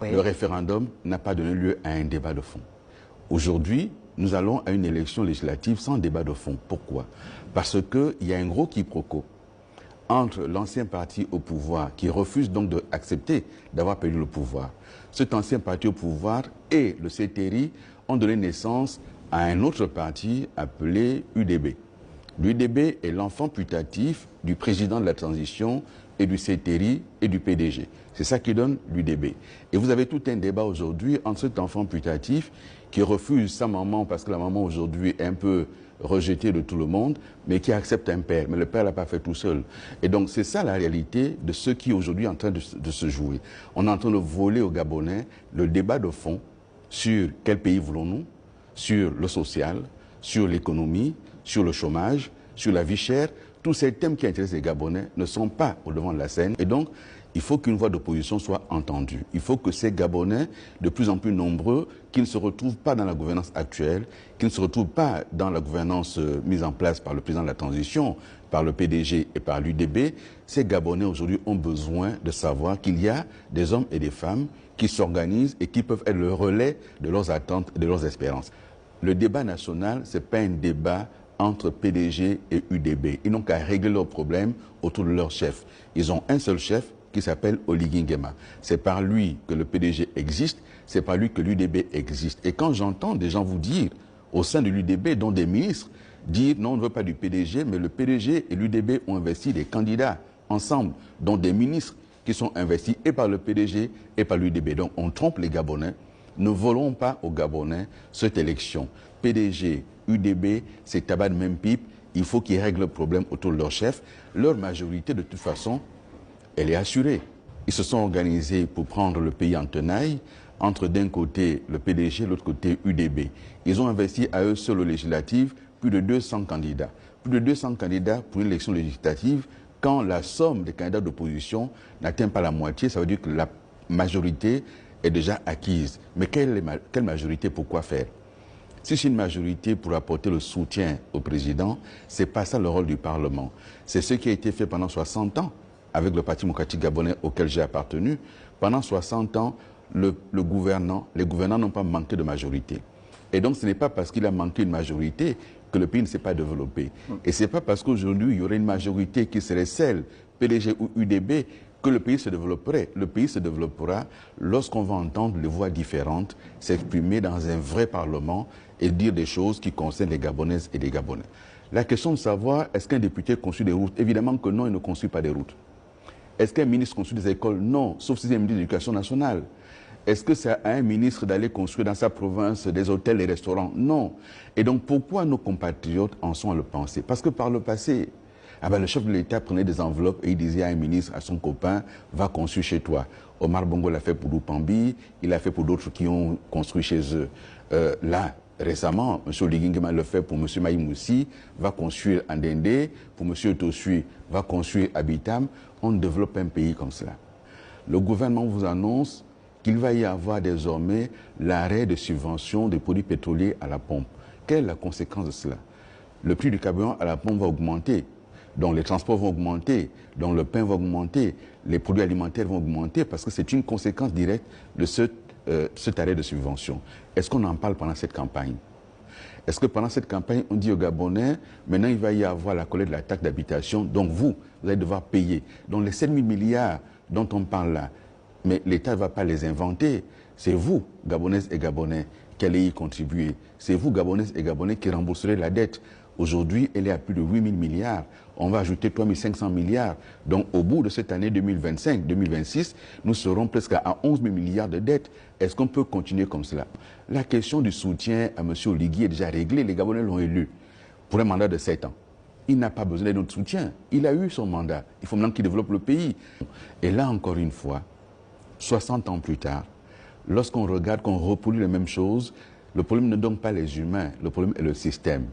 Oui. Le référendum n'a pas donné lieu à un débat de fond. Aujourd'hui, nous allons à une élection législative sans débat de fond. Pourquoi? Parce qu'il y a un gros quiproquo entre l'ancien parti au pouvoir, qui refuse donc d'accepter d'avoir perdu le pouvoir. Cet ancien parti au pouvoir et le CTRI ont donné naissance à un autre parti appelé UDB. L'UDB est l'enfant putatif du président de la transition et du CTRI et du PDG. C'est ça qui donne l'UDB. Et vous avez tout un débat aujourd'hui entre cet enfant putatif qui refuse sa maman parce que la maman aujourd'hui est un peu rejetée de tout le monde, mais qui accepte un père. Mais le père ne l'a pas fait tout seul. Et donc c'est ça la réalité de ce qui est aujourd'hui en train de se jouer. On est en train de voler aux Gabonais le débat de fond sur quel pays voulons-nous, sur le social, sur l'économie, sur le chômage, sur la vie chère. Tous ces thèmes qui intéressent les Gabonais ne sont pas au devant de la scène. Et donc, il faut qu'une voix d'opposition soit entendue. Il faut que ces Gabonais, de plus en plus nombreux, qui ne se retrouvent pas dans la gouvernance actuelle, qui ne se retrouvent pas dans la gouvernance mise en place par le président de la transition, par le PDG et par l'UDB, ces Gabonais aujourd'hui ont besoin de savoir qu'il y a des hommes et des femmes qui s'organisent et qui peuvent être le relais de leurs attentes et de leurs espérances. Le débat national, ce n'est pas un débat entre PDG et UDB. Ils n'ont qu'à régler leurs problèmes autour de leur chef. Ils ont un seul chef qui s'appelle Oligui Nguema. C'est par lui que le PDG existe, c'est par lui que l'UDB existe. Et quand j'entends des gens vous dire, au sein de l'UDB, dont des ministres, dire non, on ne veut pas du PDG, mais le PDG et l'UDB ont investi des candidats ensemble, dont des ministres qui sont investis et par le PDG et par l'UDB. Donc on trompe les Gabonais. Ne volons pas aux Gabonais cette élection. PDG, UDB, c'est tabac de même pipe. Il faut qu'ils règlent le problème autour de leur chef. Leur majorité, de toute façon, elle est assurée. Ils se sont organisés pour prendre le pays en tenaille, entre d'un côté le PDG, de l'autre côté UDB. Ils ont investi à eux seuls aux législatives plus de 200 candidats. Plus de 200 candidats pour une élection législative, quand la somme des candidats d'opposition n'atteint pas la moitié, ça veut dire que la majorité est déjà acquise. Mais quelle majorité, pourquoi faire? Si c'est une majorité pour apporter le soutien au président, ce n'est pas ça le rôle du Parlement. C'est ce qui a été fait pendant 60 ans avec le Parti démocratique gabonais auquel j'ai appartenu. Pendant 60 ans, les gouvernants n'ont pas manqué de majorité. Et donc ce n'est pas parce qu'il a manqué une majorité que le pays ne s'est pas développé. Et ce n'est pas parce qu'aujourd'hui il y aurait une majorité qui serait celle, PDG ou UDB, que le pays se développerait. Le pays se développera lorsqu'on va entendre les voix différentes s'exprimer dans un vrai Parlement et dire des choses qui concernent les Gabonaises et les Gabonais. La question de savoir, est-ce qu'un député construit des routes? Évidemment que non, il ne construit pas des routes. Est-ce qu'un ministre construit des écoles? Non, sauf si c'est un ministre de l'Éducation nationale. Est-ce que c'est à un ministre d'aller construire dans sa province des hôtels et restaurants? Non. Et donc pourquoi nos compatriotes en sont à le penser? Parce que par le passé, le chef de l'État prenait des enveloppes et il disait à un ministre, à son copain, va construire chez toi. Omar Bongo l'a fait pour Lupambi, il l'a fait pour d'autres qui ont construit chez eux. Là, récemment, M. Oligui Nguema le fait pour M. Maï Moussi, va construire à Ndendé, pour M. Tosui, va construire à Bitam. On développe un pays comme cela. Le gouvernement vous annonce qu'il va y avoir désormais l'arrêt de subvention des produits pétroliers à la pompe. Quelle est la conséquence de cela? Le prix du carburant à la pompe va augmenter. Donc les transports vont augmenter, donc le pain va augmenter, les produits alimentaires vont augmenter parce que c'est une conséquence directe de cet arrêt de subvention. Est-ce qu'on en parle pendant cette campagne? Est-ce que pendant cette campagne, on dit aux Gabonais, maintenant il va y avoir la collecte de la taxe d'habitation, donc vous allez devoir payer. Donc les 7 000 milliards dont on parle là, mais l'État ne va pas les inventer. C'est vous, Gabonaises et Gabonais, qui allez y contribuer. C'est vous, Gabonaises et Gabonais, qui rembourserez la dette. Aujourd'hui, elle est à plus de 8 000 milliards. On va ajouter 3 500 milliards. Donc, au bout de cette année 2025-2026, nous serons presque à 11 000 milliards de dettes. Est-ce qu'on peut continuer comme cela? La question du soutien à M. Oligui est déjà réglée. Les Gabonais l'ont élu pour un mandat de 7 ans. Il n'a pas besoin de notre soutien. Il a eu son mandat. Il faut maintenant qu'il développe le pays. Et là, encore une fois, 60 ans plus tard, lorsqu'on regarde, qu'on reproduit les mêmes choses, le problème ne donne pas les humains, le problème est le système.